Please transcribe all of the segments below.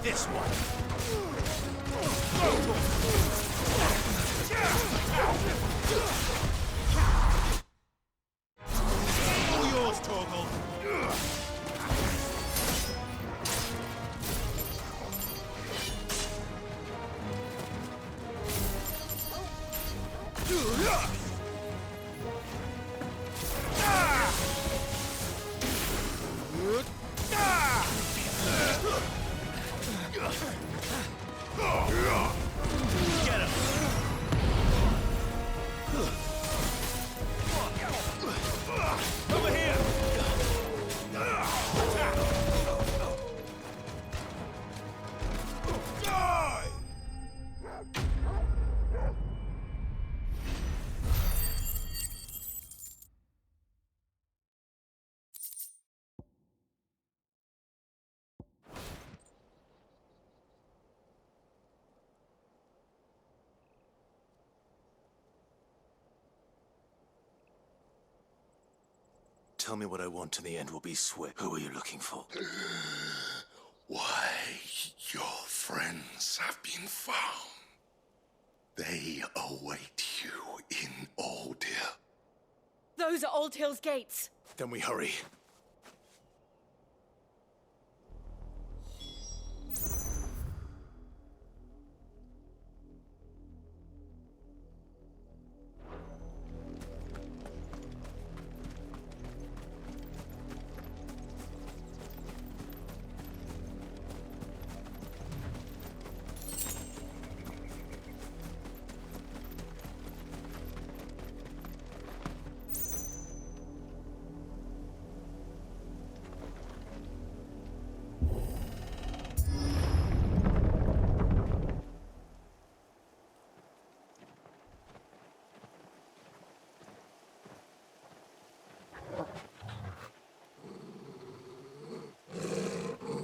This one. All yours, Torgal. Get him! Over here! Die! Tell me what I want and the end will be swift. Who are you looking for? Why, your friends have been found. They await you in Old Hill. Those are Old Hill's gates. Then we hurry.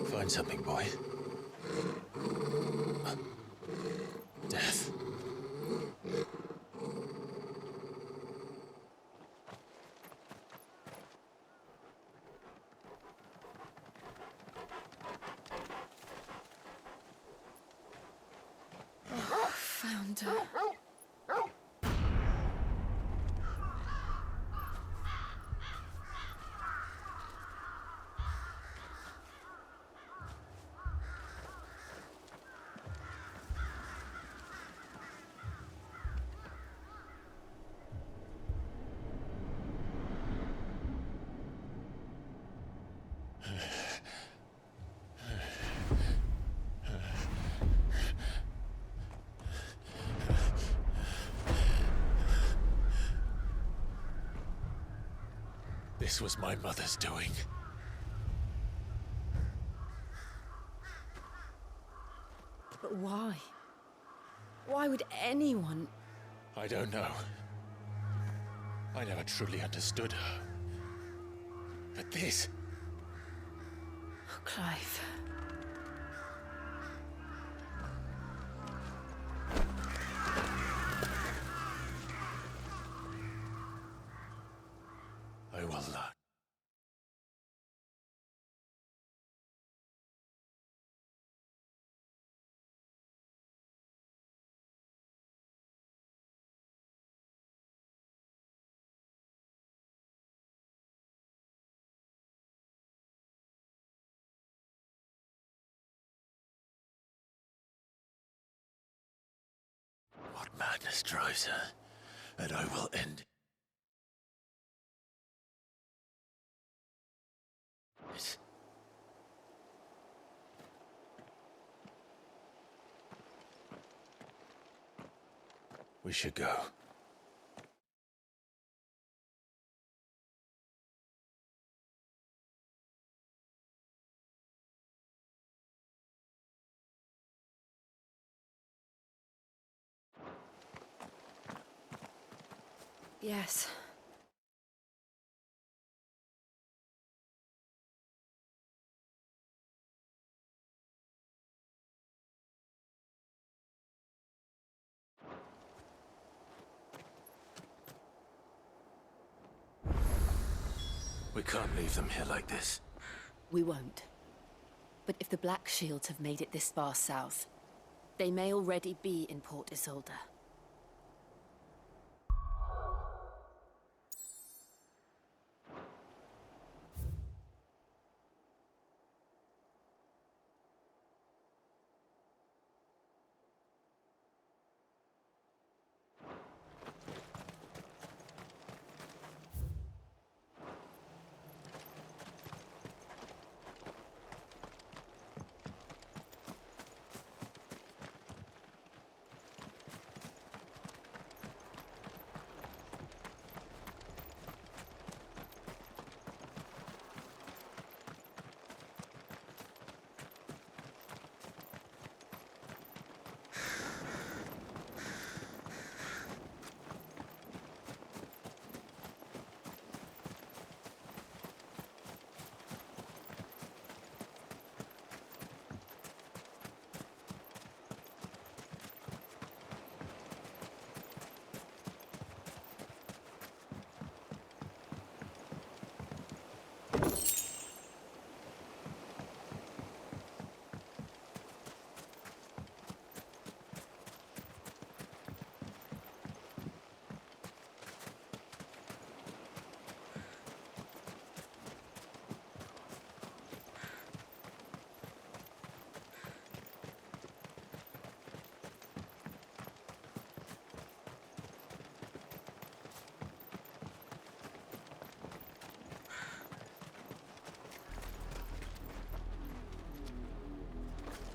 Find something, boy. Death. Found her. This was my mother's doing. But why? Why would anyone... I don't know. I never truly understood her. But this... Oh, Clive. I will not. What madness drives her, and I will end it. We should go. Yes. We can't leave them here like this. We won't. But if the Black Shields have made it this far south, they may already be in Port Isolde.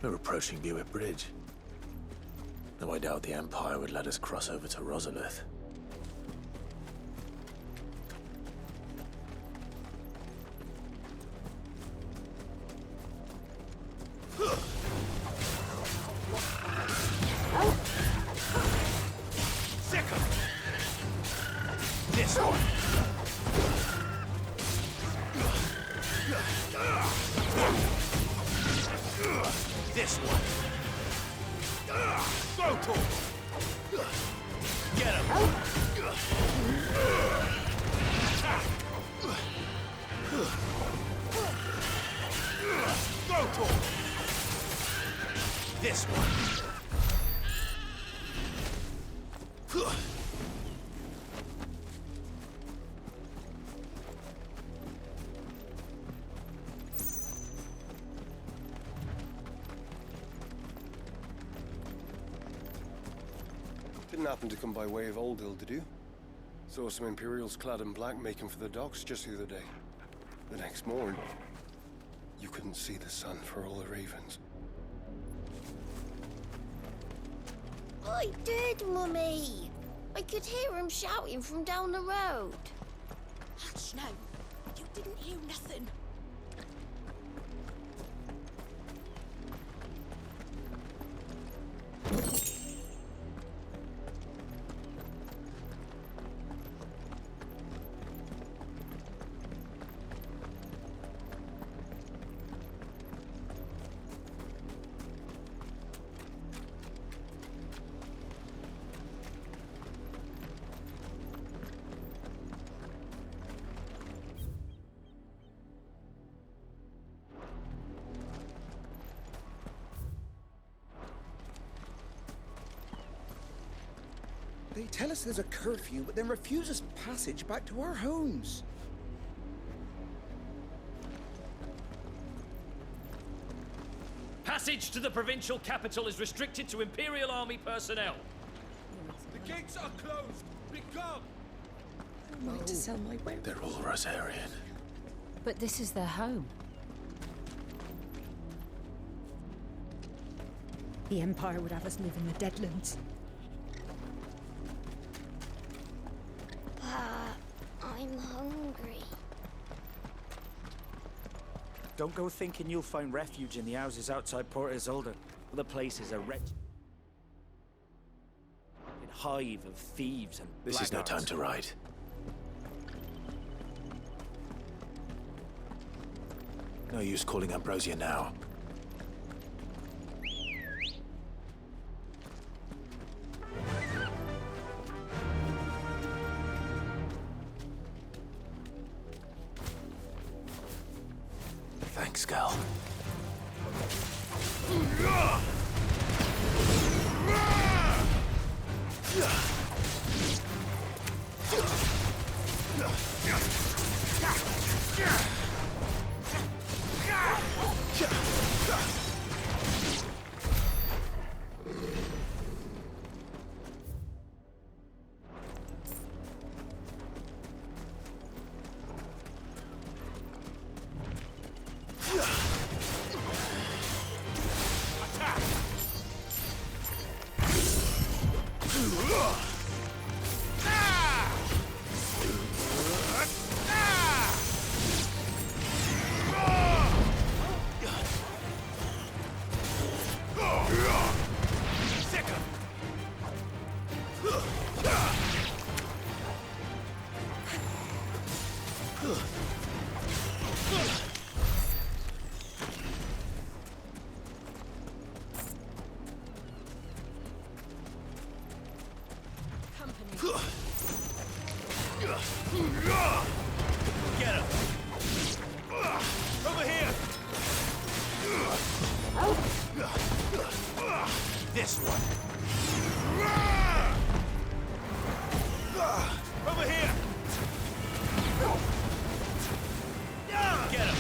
We're approaching Buick Bridge. Though I doubt the Empire would let us cross over to Rosalith. This one. This one. Go to him. Get him. Go to him. This one. Didn't happen to come by way of Old Hill, did you? Saw some Imperials clad in black making for the docks just the other day. The next morning, you couldn't see the sun for all the ravens. I did, Mummy. I could hear him shouting from down the road. Hush, no. You didn't hear nothing. They tell us there's a curfew, but then refuse us passage back to our homes. Passage to the provincial capital is restricted to Imperial Army personnel. The gates are closed. Be gone. I'm going to sell my wares. They're all Rosarian. But this is their home. The Empire would have us live in the Deadlands. I'm hungry. Don't go thinking you'll find refuge in the houses outside Port Isolde. The place is a wretched hive of thieves and This is no time to ride. No use calling Ambrosia now. skull. Get him! Over here! This one! Over here! Get him!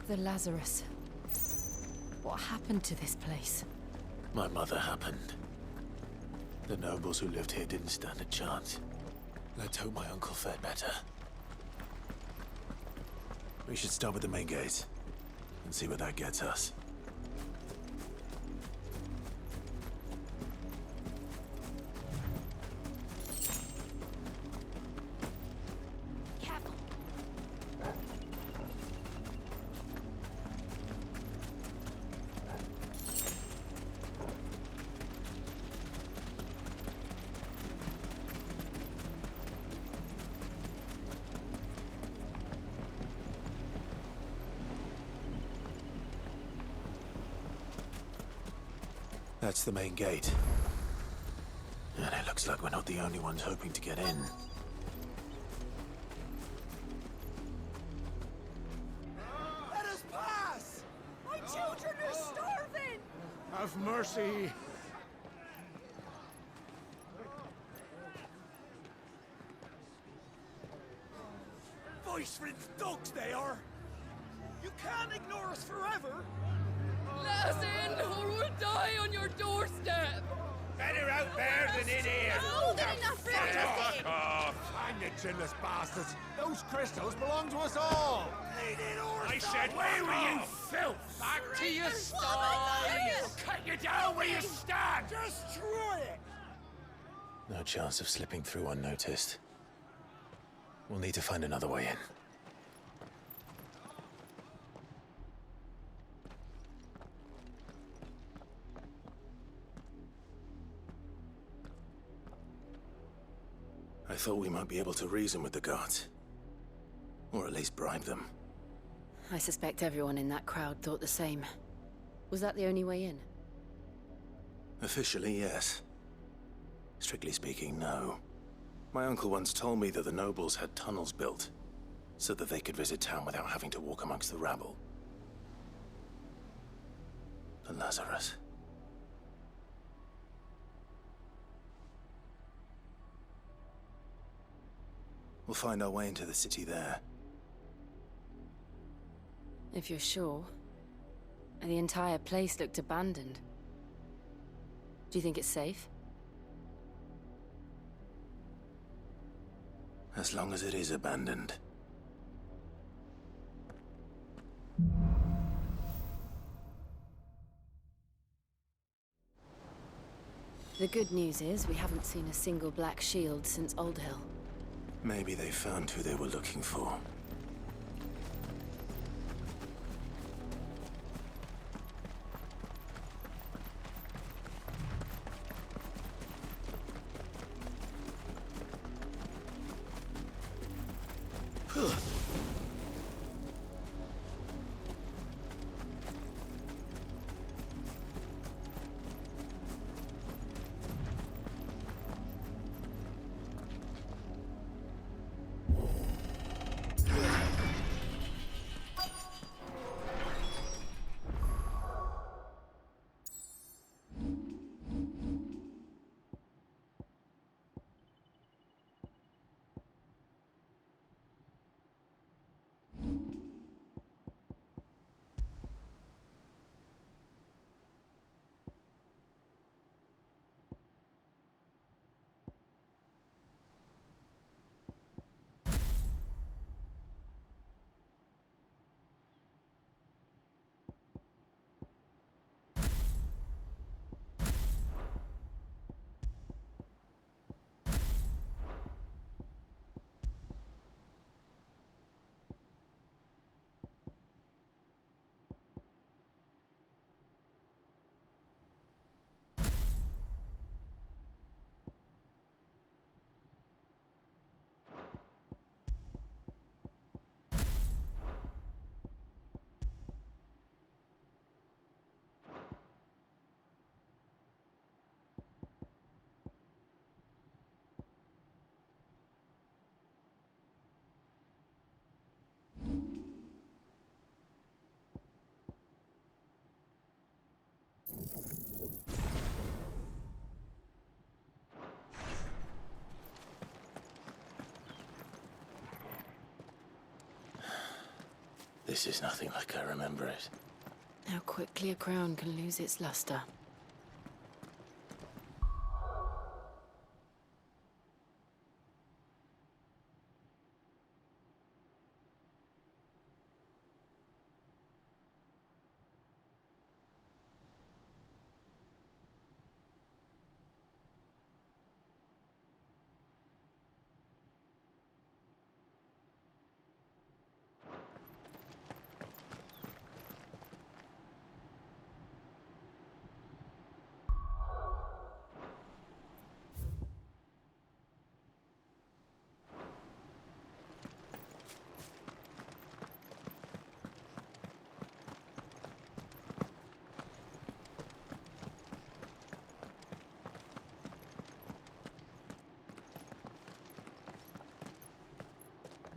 The Lazarus. What happened to this place? My mother happened. The nobles who lived here didn't stand a chance. Let's hope my uncle fared better. We should start with the main gate and see where that gets us. That's the main gate. And it looks like we're not the only ones hoping to get in. Let us pass! My children are starving! Have mercy! Voice-rinsed dogs they are! You can't ignore us forever! Let us in, or we'll die on your doorstep! Better out there than in here! Oh, they're enough room to Fuck sit! off! Hang the chinless bastards! Those crystals belong to us all! I said, where were you, filth? Back to your sties! Cut you down where you stand! Destroy it! No chance of slipping through unnoticed. We'll need to find another way in. I thought we might be able to reason with the guards. Or at least bribe them. I suspect everyone in that crowd thought the same. Was that the only way in? Officially, yes. Strictly speaking, no. My uncle once told me that the nobles had tunnels built, so that they could visit town without having to walk amongst the rabble. The Lazarus. We'll find our way into the city there. If you're sure. The entire place looked abandoned. Do you think it's safe? As long as it is abandoned. The good news is we haven't seen a single black shield since Old Hill. Maybe they found who they were looking for. This is nothing like I remember it. How quickly a crown can lose its luster.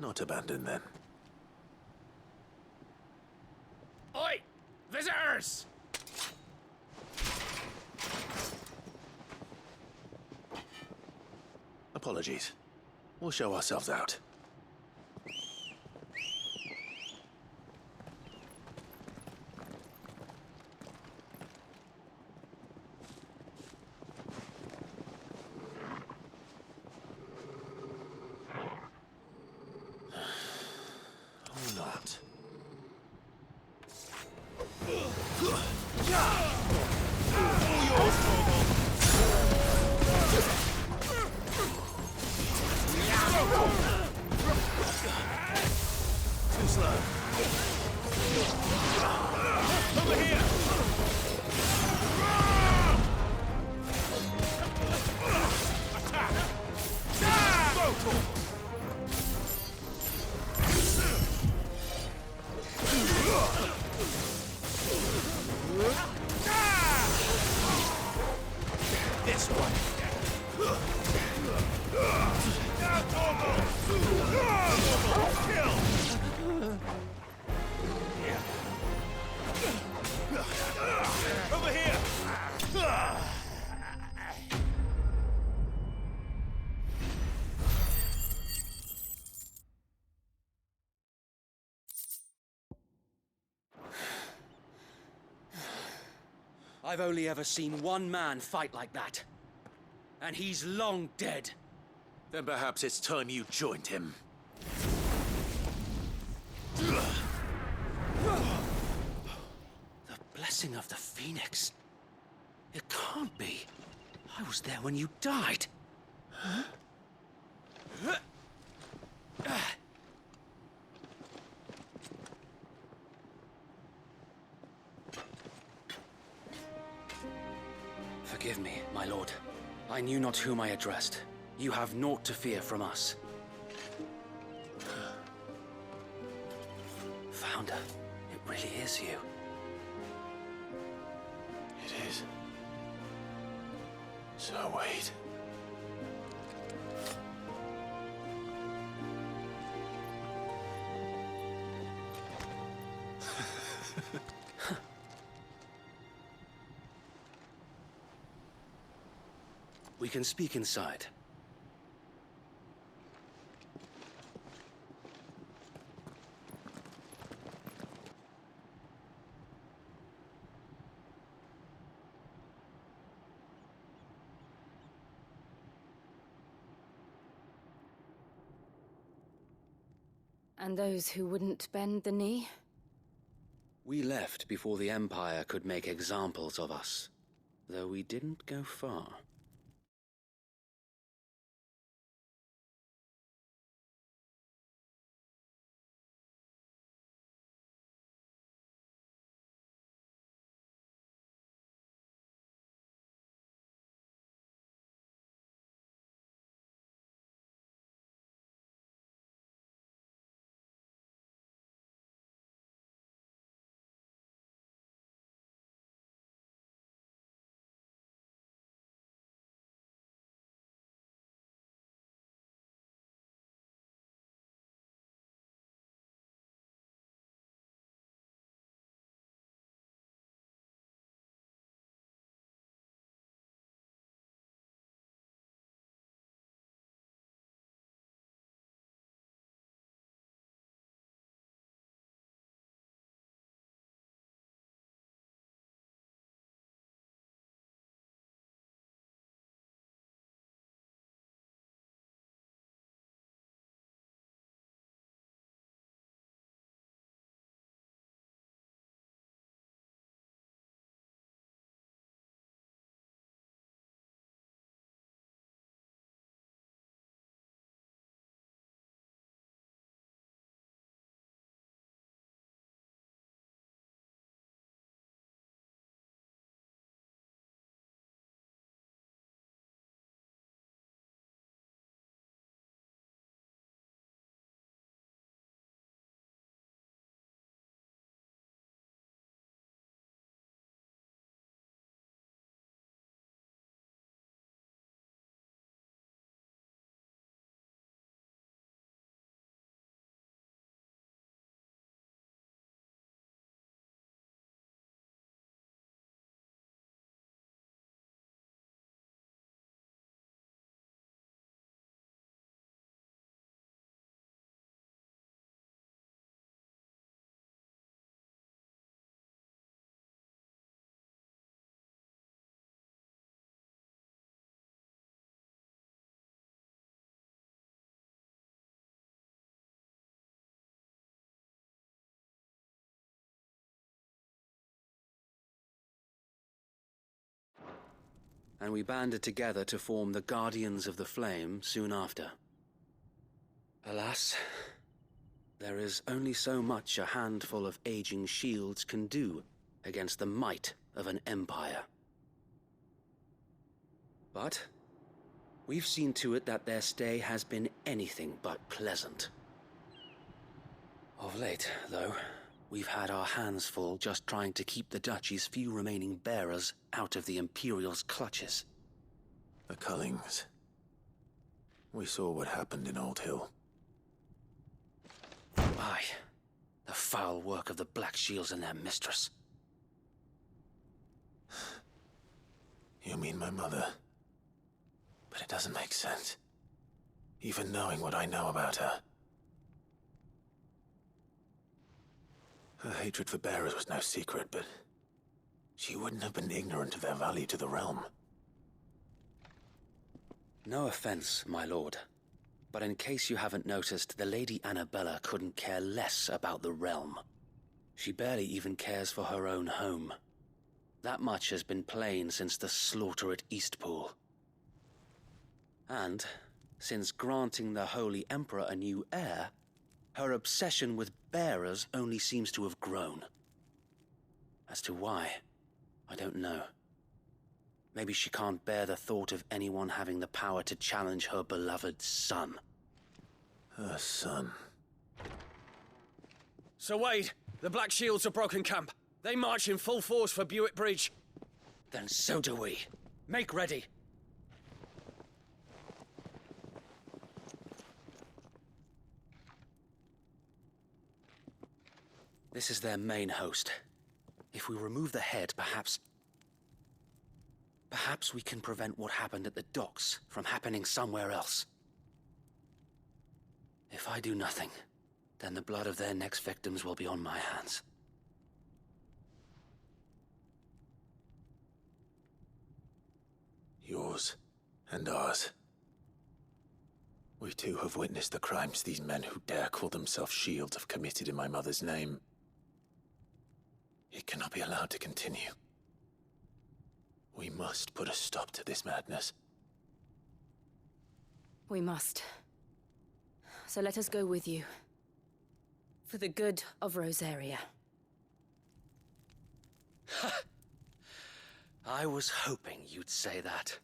Not abandoned, then. Oi! Visitors! Apologies. We'll show ourselves out. Or not. Too slow. Over here! Attack! This one. Over here! I've only ever seen one man fight like that. And he's long dead. Then perhaps it's time you joined him. The blessing of the Phoenix. It can't be. I was there when you died. Huh? Forgive me, my lord. I knew not whom I addressed. You have naught to fear from us. Founder, it really is you. It is. So wait. We can speak inside. And those who wouldn't bend the knee? We left before the Empire could make examples of us, though we didn't go far. And we banded together to form the Guardians of the Flame soon after. Alas, there is only so much a handful of aging shields can do against the might of an empire. But we've seen to it that their stay has been anything but pleasant. Of late, though, we've had our hands full just trying to keep the Duchy's few remaining bearers out of the Imperial's clutches. The Cullings. We saw what happened in Old Hill. Aye, the foul work of the Black Shields and their mistress. You mean my mother? But it doesn't make sense. Even knowing what I know about her. Her hatred for bearers was no secret, but she wouldn't have been ignorant of their value to the realm. No offense, my lord, but in case you haven't noticed, the Lady Annabella couldn't care less about the realm. She barely even cares for her own home. That much has been plain since the slaughter at Eastpool. And, since granting the Holy Emperor a new heir, her obsession with bearers only seems to have grown. As to why, I don't know. Maybe she can't bear the thought of anyone having the power to challenge her beloved son. Her son. Sir Wade, the Black Shields have broken camp. They march in full force for Buick Bridge. Then so do we. Make ready. This is their main host. If we remove the head, perhaps we can prevent what happened at the docks from happening somewhere else. If I do nothing, then the blood of their next victims will be on my hands. Yours and ours. We too have witnessed the crimes these men who dare call themselves shields have committed in my mother's name. It cannot be allowed to continue. We must put a stop to this madness. We must. So let us go with you. For the good of Rosaria. I was hoping you'd say that.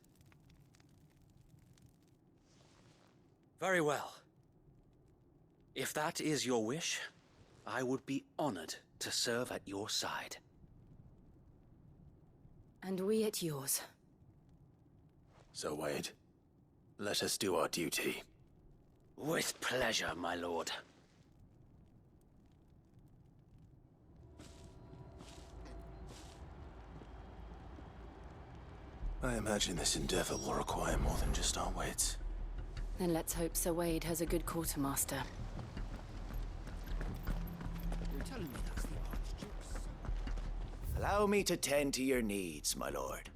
Very well. If that is your wish, I would be honored to serve at your side. And we at yours. So, Wade, let us do our duty. With pleasure, my lord. I imagine this endeavor will require more than just our wits. Then let's hope Sir Wade has a good quartermaster. You're telling me that's the Archduke's? Allow me to tend to your needs, my lord.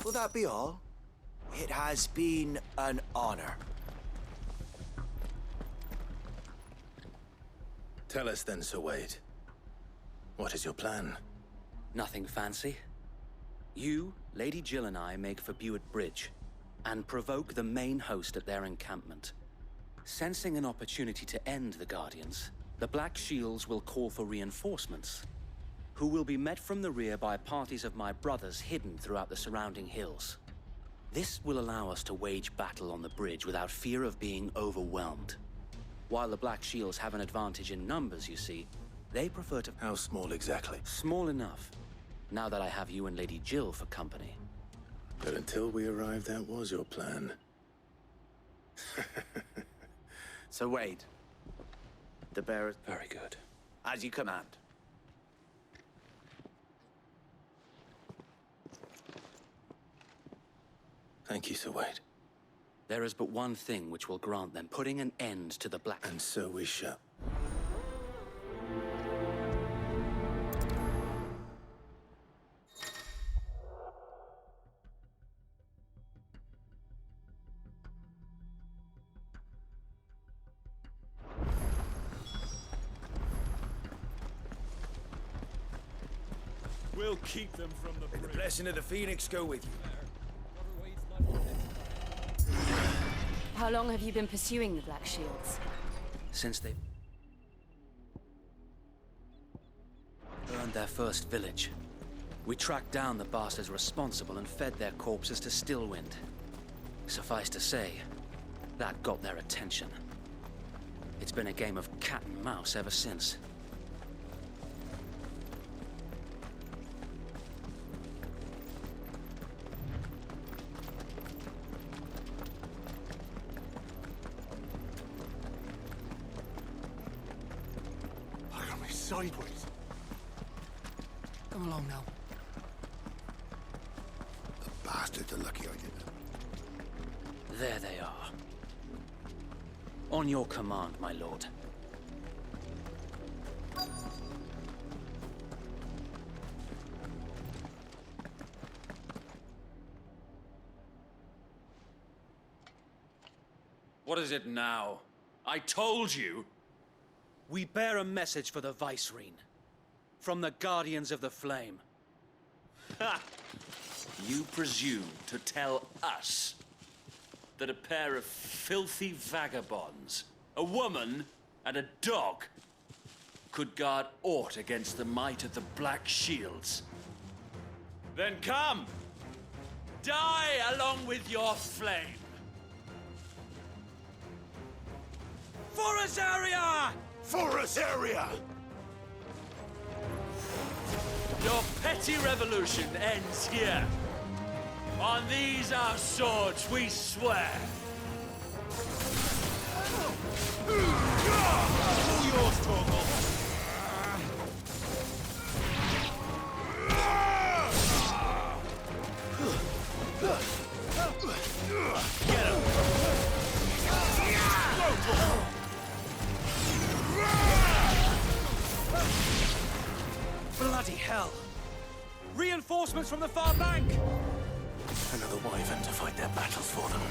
Will that be all? It has been an honor. Tell us then, Sir Wade. What is your plan? Nothing fancy. You, Lady Jill and I make for Buick Bridge, and provoke the main host at their encampment. Sensing an opportunity to end the Guardians, the Black Shields will call for reinforcements, who will be met from the rear by parties of my brothers hidden throughout the surrounding hills. This will allow us to wage battle on the bridge without fear of being overwhelmed. While the Black Shields have an advantage in numbers, you see, they prefer to... How small exactly? Small enough, now that I have you and Lady Jill for company. But until we arrived, that was your plan. So Wade, the bearers... Very good. As you command. Thank you, Sir Wade. There is but one thing which will grant them putting an end to the Black... And so we shall. We'll keep them from the May the blessing of the Phoenix go with you. How long have you been pursuing the Black Shields? Since they burned their first village, we tracked down the bastards responsible and fed their corpses to Stillwind. Suffice to say, that got their attention. It's been a game of cat and mouse ever since. Sideways. Come along now. The bastards are lucky I didn't. There they are. On your command, my lord. What is it now? I told you! We bear a message for the Vicereine. From the Guardians of the Flame. Ha! You presume to tell us that a pair of filthy vagabonds, a woman and a dog, could guard aught against the might of the Black Shields? Then come! Die along with your flame! For Azaria! For Azaria! Your petty revolution ends here. On these our swords we swear. All yours, Torgal. Get him! Bloody hell! Reinforcements from the far bank! Another wyvern to fight their battles for them.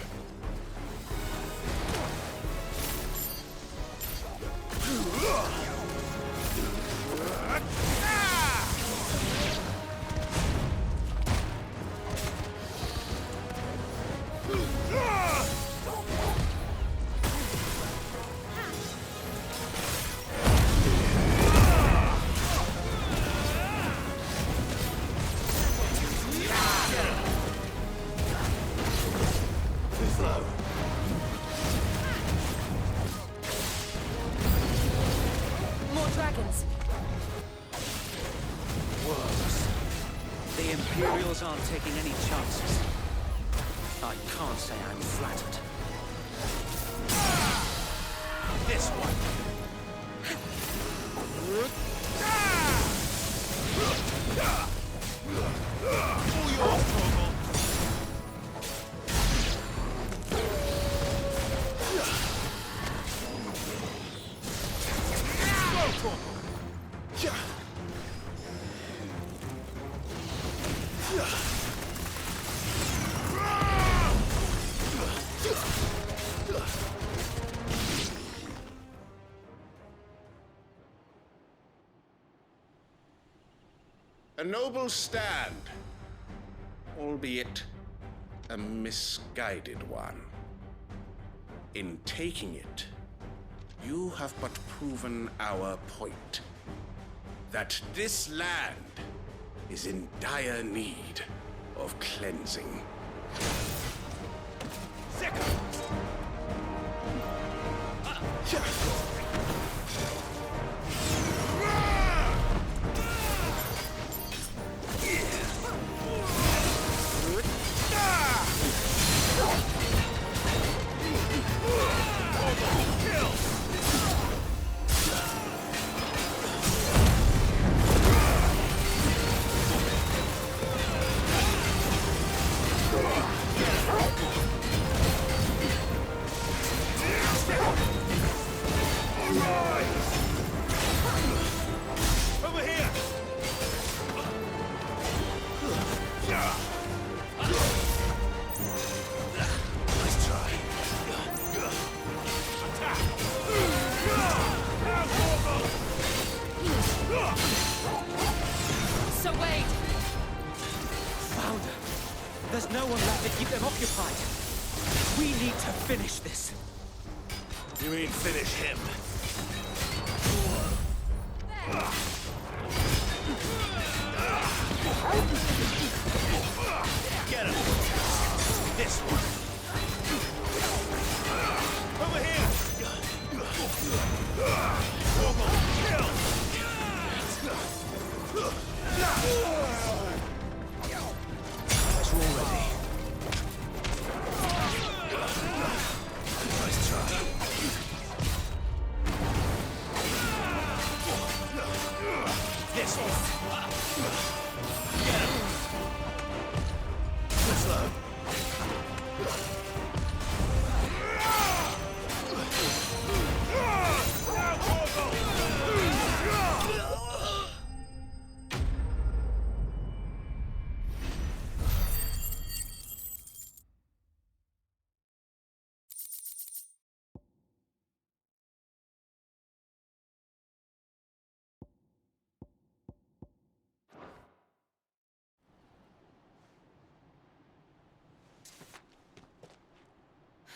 More dragons. Worse. The Imperials aren't taking any chances. I can't say I'm flattered. This one. All yours, Torgal. A noble stand, albeit a misguided one. In taking it, you have but proven our point. That this land is in dire need of cleansing. Over here! Nice try. Attack! So Wade! Founder! There's no one left to keep them occupied. We need to finish this. You mean finish him? Get him! This one. Over here! Kill! Guys are all ready. Nice try. This one. Slow.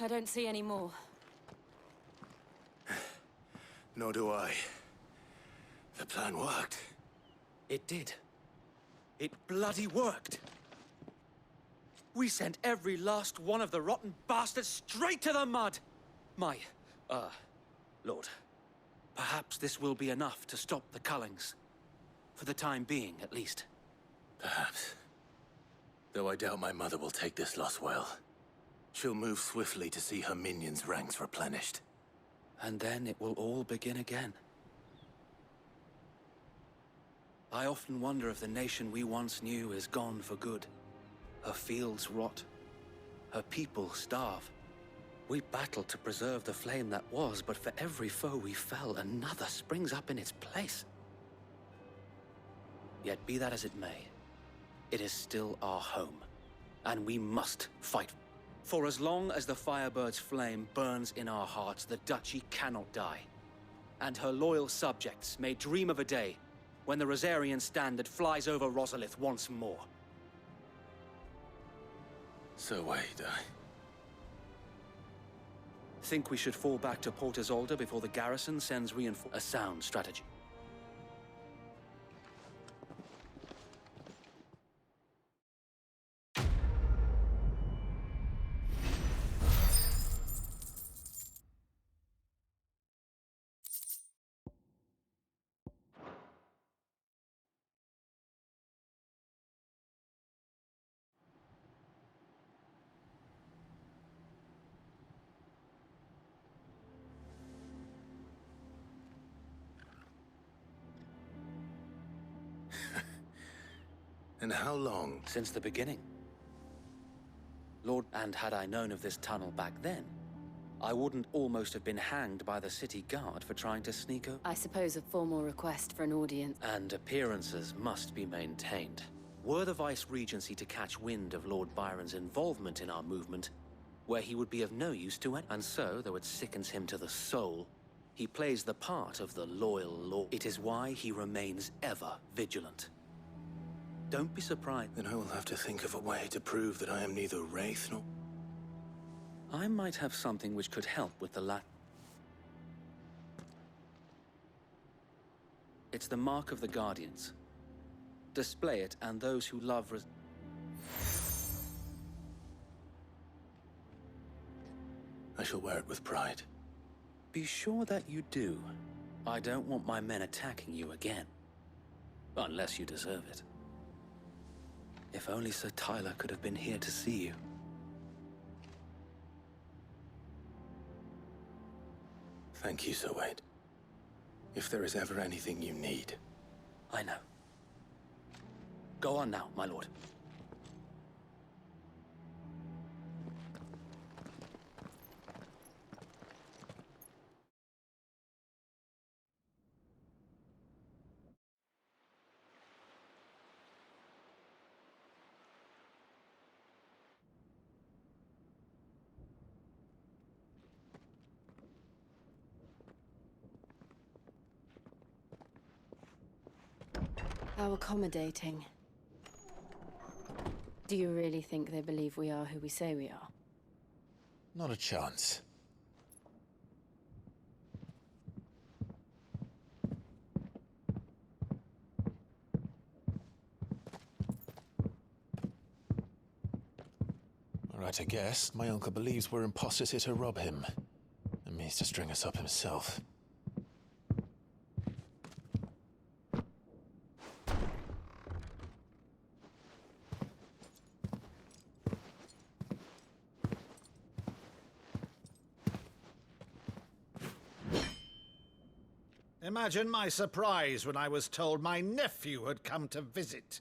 I don't see any more. Nor do I. The plan worked. It did. It bloody worked. We sent every last one of the rotten bastards straight to the mud! Lord, perhaps this will be enough to stop the Cullings. For the time being, at least. Perhaps. Though I doubt my mother will take this loss well. She'll move swiftly to see her minions' ranks replenished. And then it will all begin again. I often wonder if the nation we once knew is gone for good. Her fields rot. Her people starve. We battled to preserve the flame that was, but for every foe we fell, another springs up in its place. Yet be that as it may, it is still our home, and we must fight. For as long as the Firebird's flame burns in our hearts, the Duchy cannot die. And her loyal subjects may dream of a day when the Rosarian standard flies over Rosalith once more. So wait, Think we should fall back to Port Isolde before the garrison sends reinforcements? A sound strategy. And how long? Since the beginning. Lord, and had I known of this tunnel back then, I wouldn't almost have been hanged by the city guard for trying to sneak over. I suppose a formal request for an audience. And appearances must be maintained. Were the Vice-Regency to catch wind of Lord Byron's involvement in our movement, where he would be of no use to anyone, and so, though it sickens him to the soul, he plays the part of the loyal lord. It is why he remains ever vigilant. Don't be surprised. Then I will have to think of a way to prove that I am neither Wraith nor... I might have something which could help with the latter. It's the mark of the Guardians. Display it, and those who love... I shall wear it with pride. Be sure that you do. I don't want my men attacking you again. Unless you deserve it. If only Sir Tyler could have been here to see you. Thank you, Sir Wade. If there is ever anything you need... I know. Go on now, my lord. How accommodating. Do you really think they believe we are who we say we are? Not a chance. Right to guess, my uncle believes we're imposters here to rob him, and means to string us up himself. Imagine my surprise when I was told my nephew had come to visit.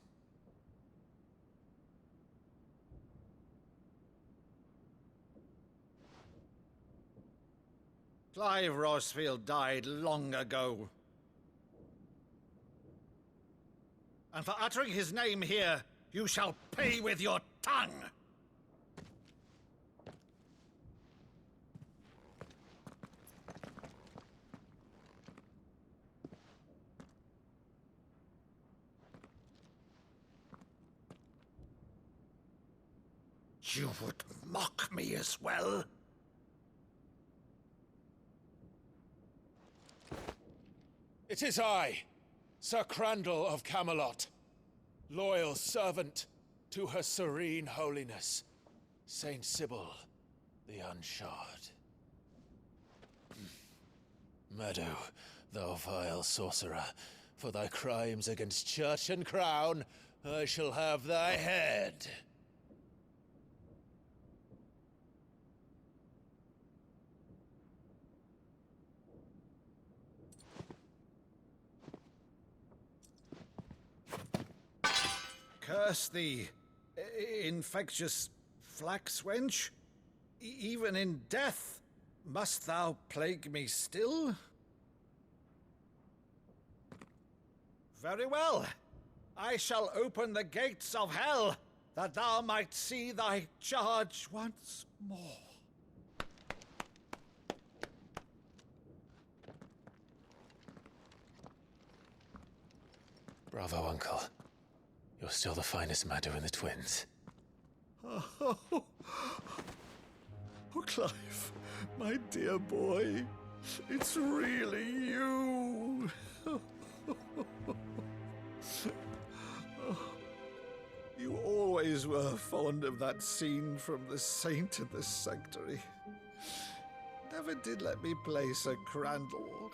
Clive Rosfield died long ago. And for uttering his name here, you shall pay with your tongue! You would mock me as well? It is I, Sir Crandall of Camelot, loyal servant to Her Serene Holiness, Saint Sybil the Unshod. Meadow, thou vile sorcerer, for thy crimes against church and crown, I shall have thy head. Curse thee, infectious flax wench. Even in death, must thou plague me still? Very well. I shall open the gates of hell, that thou might see thy charge once more. Bravo, Uncle. You're still the finest Meadow in the twins. Oh, Clive, my dear boy, it's really you. You always were fond of that scene from The Saint in the Sanctuary. Never did let me play Sir Crandall.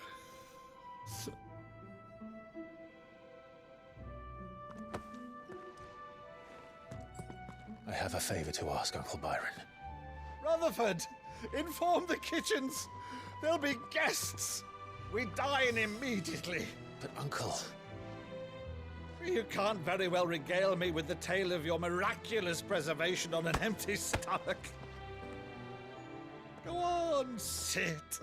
I have a favor to ask, Uncle Byron. Rutherford, inform the kitchens. There'll be guests. We dine immediately. But, Uncle... You can't very well regale me with the tale of your miraculous preservation on an empty stomach. Go on, sit.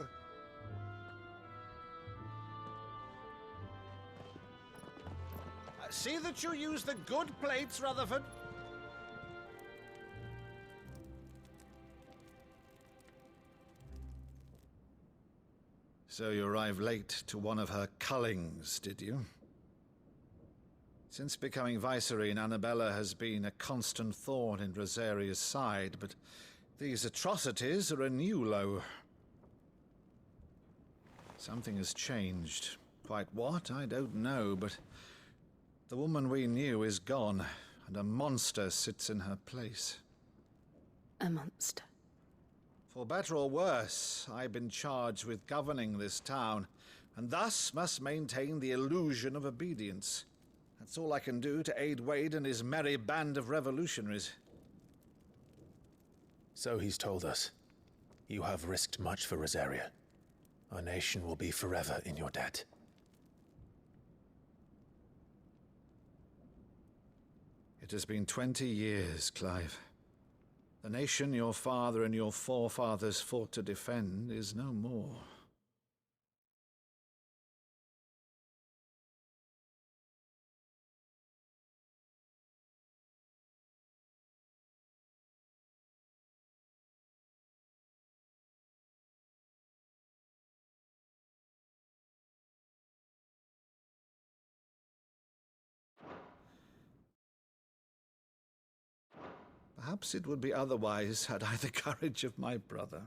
See that you use the good plates, Rutherford. So you arrived late to one of her cullings, did you? Since becoming Vicereine, Annabella has been a constant thorn in Rosaria's side, but these atrocities are a new low. Something has changed. Quite what, I don't know, but the woman we knew is gone, and a monster sits in her place. A monster? For better or worse, I've been charged with governing this town, and thus must maintain the illusion of obedience. That's all I can do to aid Wade and his merry band of revolutionaries. So he's told us. You have risked much for Rosaria. Our nation will be forever in your debt. It has been 20 years, Clive. The nation your father and your forefathers fought to defend is no more. Perhaps it would be otherwise had I the courage of my brother.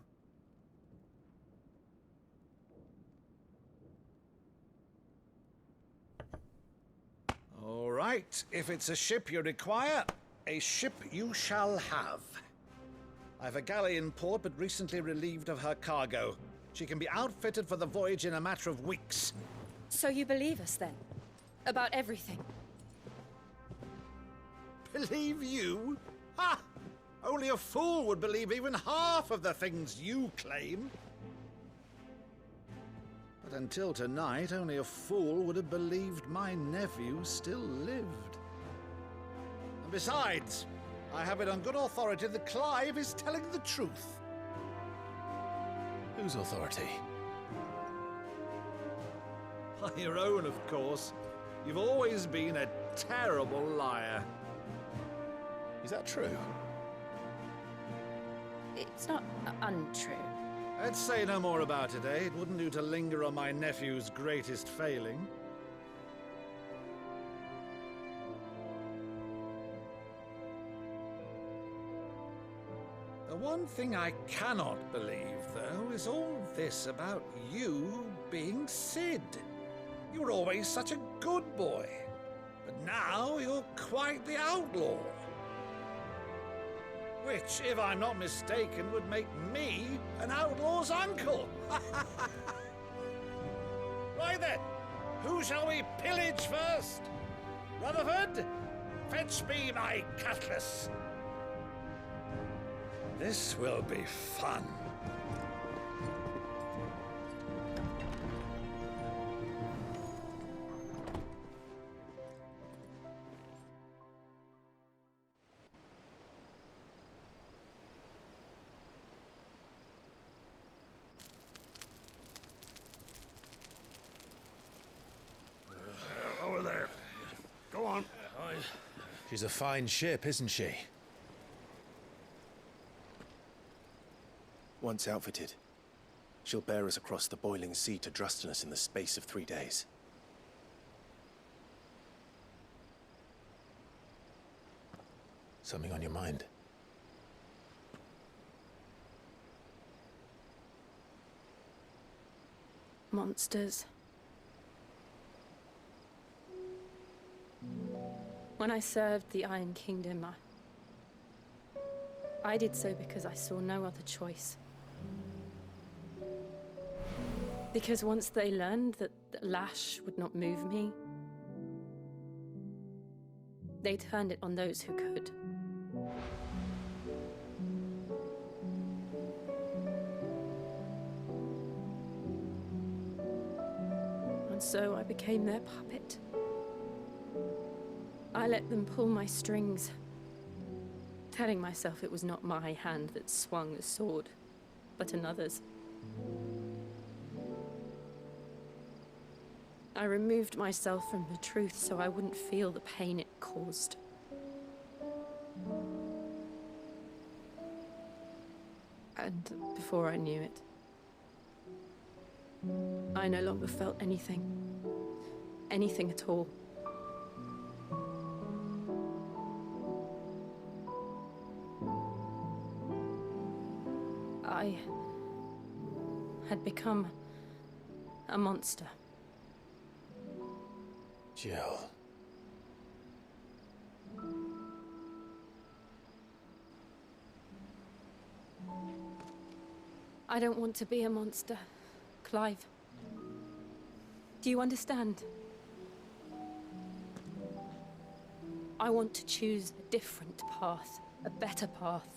All right, if it's a ship you require, a ship you shall have. I've a galley in port, but recently relieved of her cargo. She can be outfitted for the voyage in a matter of weeks. So you believe us, then? About everything? Believe you? Ha! Only a fool would believe even half of the things you claim. But until tonight, only a fool would have believed my nephew still lived. And besides, I have it on good authority that Clive is telling the truth. Whose authority? By your own, of course. You've always been a terrible liar. Is that true? It's not untrue. Let's say no more about it, eh? It wouldn't do to linger on my nephew's greatest failing. The one thing I cannot believe, though, is all this about you being Sid. You were always such a good boy. But now you're quite the outlaw. Which, if I'm not mistaken, would make me an outlaw's uncle. Right then, who shall we pillage first? Rutherford, fetch me my cutlass. This will be fun. Over there. Go on. She's a fine ship, isn't she? Once outfitted, she'll bear us across the boiling sea to Drustinus in the space of 3 days. Something on your mind? Monsters. When I served the Iron Kingdom, I did so because I saw no other choice. Because once they learned that the lash would not move me, they turned it on those who could. And so I became their puppet. I let them pull my strings, telling myself it was not my hand that swung the sword, but another's. I removed myself from the truth so I wouldn't feel the pain it caused. And before I knew it, I no longer felt anything. Anything at all. I had become a monster. Jill. I don't want to be a monster, Clive. Do you understand? I want to choose a different path, a better path.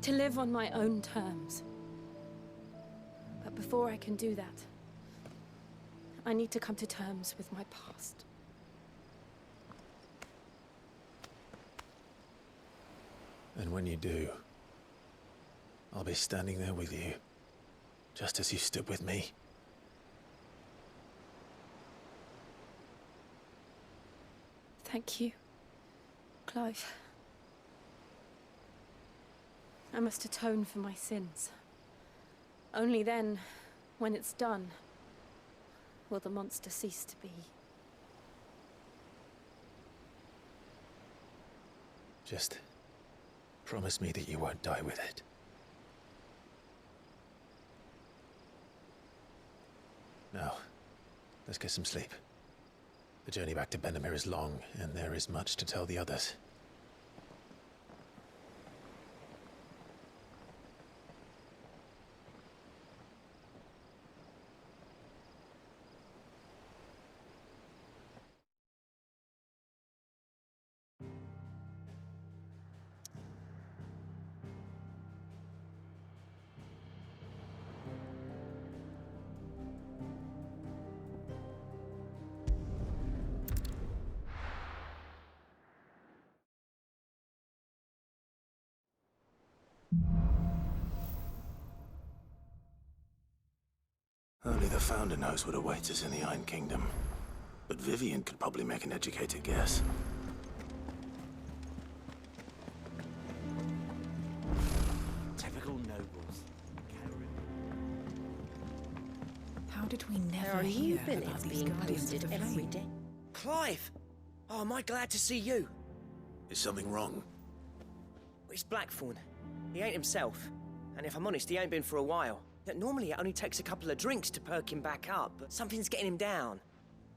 To live on my own terms. But before I can do that, I need to come to terms with my past. And when you do, I'll be standing there with you, just as you stood with me. Thank you, Clive. I must atone for my sins. Only then, when it's done, will the monster cease to be. Just promise me that you won't die with it. Now, let's get some sleep. The journey back to Benamir is long, and there is much to tell the others. Only the Founder knows what awaits us in the Iron Kingdom. But Vivian could probably make an educated guess. Typical nobles. How did we never There are new hear about villains these being Guardians of posted the every Flame? day. Clive! Oh, am I glad to see you? Is something wrong? It's Blackthorn. He ain't himself. And if I'm honest, he ain't been for a while. that normally it only takes a couple of drinks to perk him back up, but something's getting him down.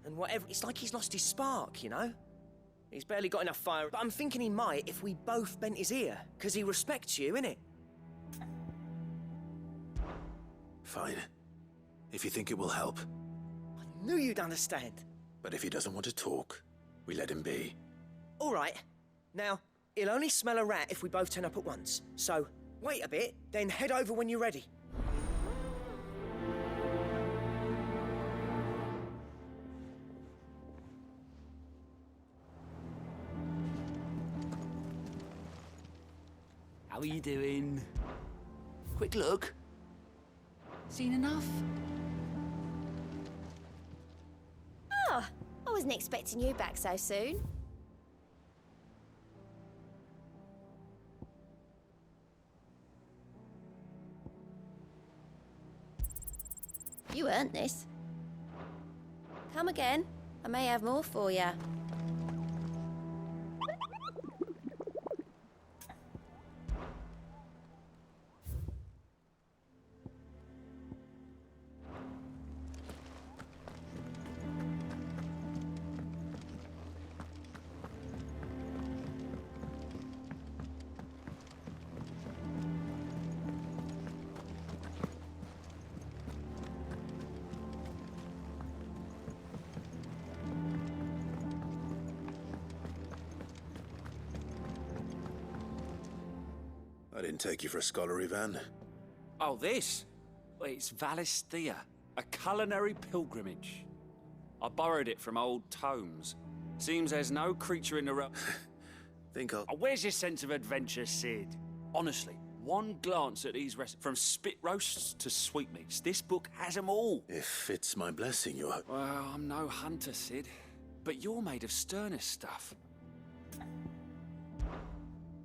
And whatever, it's like he's lost his spark, you know? He's barely got enough fire, but I'm thinking he might if we both bent his ear, because he respects you, innit? Fine. If you think it will help. I knew you'd understand. But if he doesn't want to talk, we let him be. All right. Now, he'll only smell a rat if we both turn up at once. So, wait a bit, then head over when you're ready. How are you doing? Quick look. Seen enough? Oh, I wasn't expecting you back so soon. You earned this. Come again. I may have more for you. I didn't take you for a scholar, Ivan. Oh, this? Well, it's Valisthea, a culinary pilgrimage. I borrowed it from old tomes. Seems there's no creature in the realm. Think I'll... Oh, where's your sense of adventure, Sid? Honestly, one glance at these recipes, from spit roasts to sweetmeats, this book has them all. If it's my blessing, you're... Well, I'm no hunter, Sid. But you're made of sterner stuff.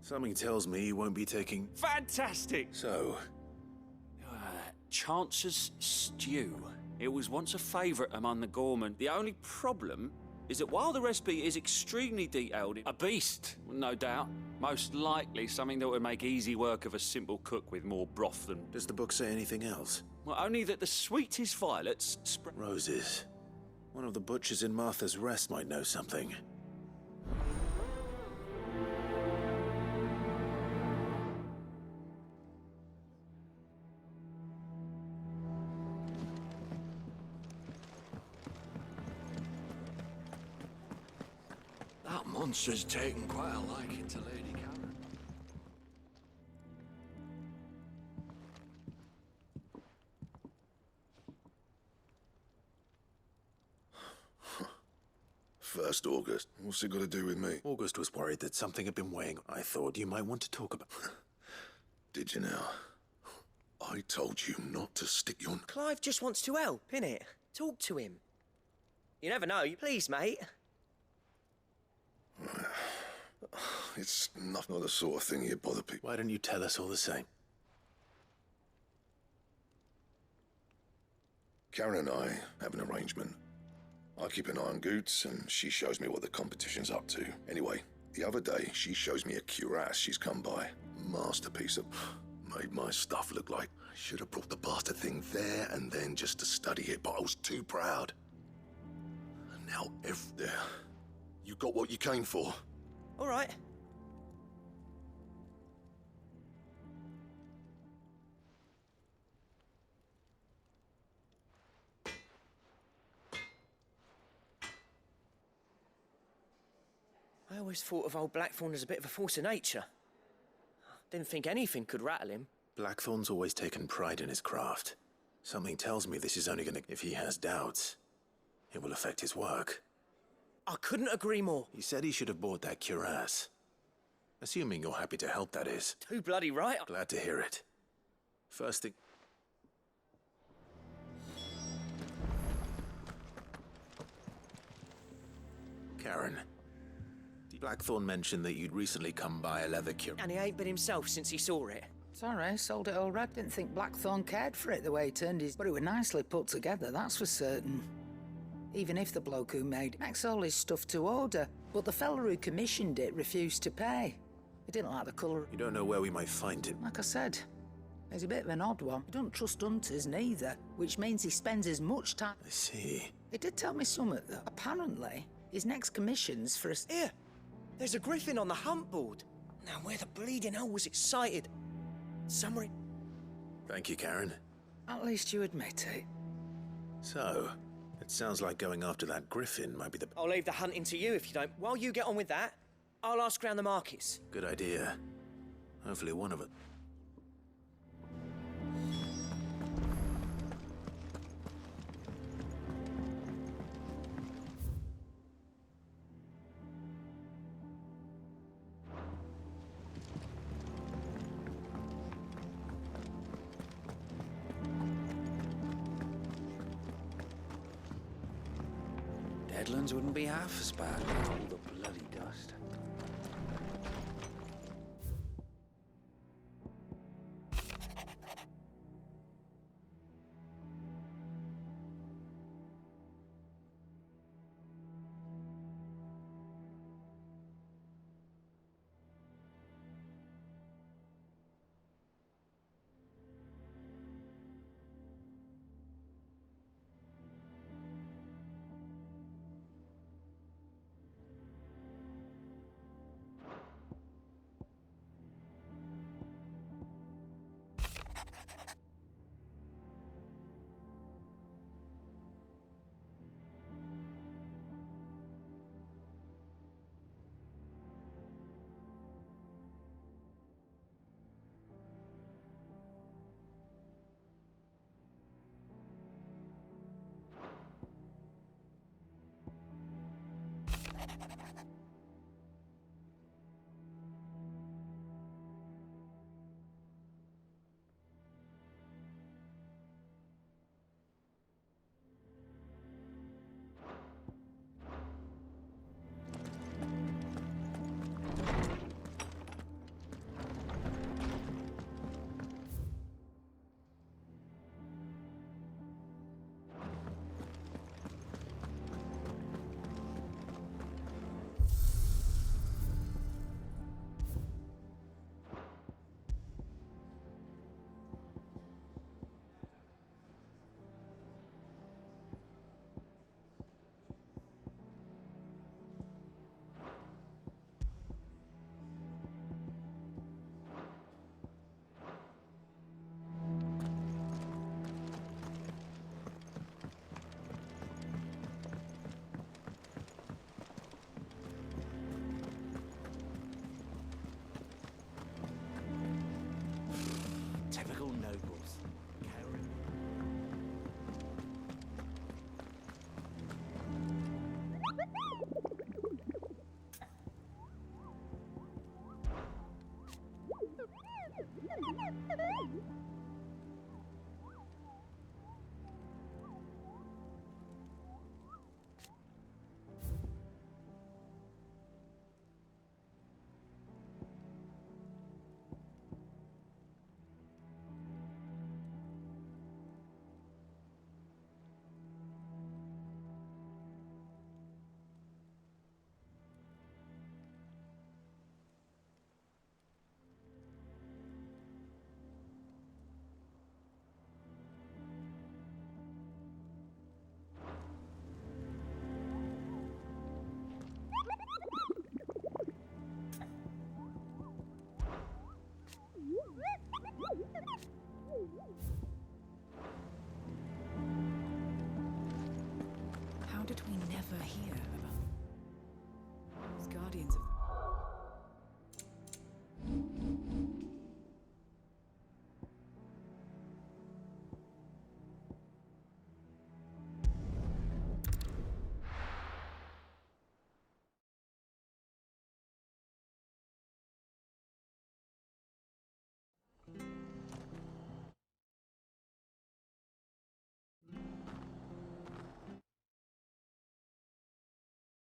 Something tells me you won't be taking... Fantastic! So... Chance's Stew. It was once a favourite among the gourmand. The only problem is that while the recipe is extremely detailed, a beast, no doubt. Most likely something that would make easy work of a simple cook with more broth than... Does the book say anything else? Well, only that the sweetest violets... Roses. One of the butchers in Martha's Rest might know something. That monster's taken quite a liking to Lady Karen. First August. What's it got to do with me? August was worried that something had been weighing. I thought you might want to talk about... Did you now? I told you not to stick your... Clive just wants to help, innit? Talk to him. You never know. Please, mate. It's not the sort of thing you bother people. Why don't you tell us all the same? Karen and I have an arrangement. I keep an eye on Goots, and she shows me what the competition's up to. Anyway, the other day, she shows me a cuirass she's come by. Masterpiece of... Made my stuff look like I should have brought the bastard thing there and then just to study it, but I was too proud. And now, there. You got what you came for. All right. I always thought of old Blackthorn as a bit of a force of nature. Didn't think anything could rattle him. Blackthorn's always taken pride in his craft. Something tells me this is only gonna... If he has doubts, it will affect his work. I couldn't agree more. He said he should have bought that cuirass. Assuming you're happy to help, that is. Too bloody right. Glad to hear it. First thing... Karen. Blackthorn mentioned that you'd recently come by a leather cuirass. And he ain't been himself since he saw it. Sorry, sold it all right. Didn't think Blackthorn cared for it the way he turned his... But it was nicely put together, that's for certain. Even if the bloke who made it makes all his stuff to order. But the fella who commissioned it refused to pay. He didn't like the colour. You don't know where we might find it. Like I said, He's a bit of an odd one. He doesn't trust hunters neither, which means he spends as much time... I see. He did tell me something, though. Apparently, his next commission's for a... Here! There's a griffin on the hunt board. Now, where the bleeding hell was it sighted? Somewhere... Thank you, Karen. At least you admit it. So, it sounds like going after that griffin might be the... I'll leave the hunting to you if you don't. While you get on with that, I'll ask around the markets. Good idea. Hopefully one of it. Deadlands wouldn't be half as bad with all the bloody dust. Typical nobles. Karen.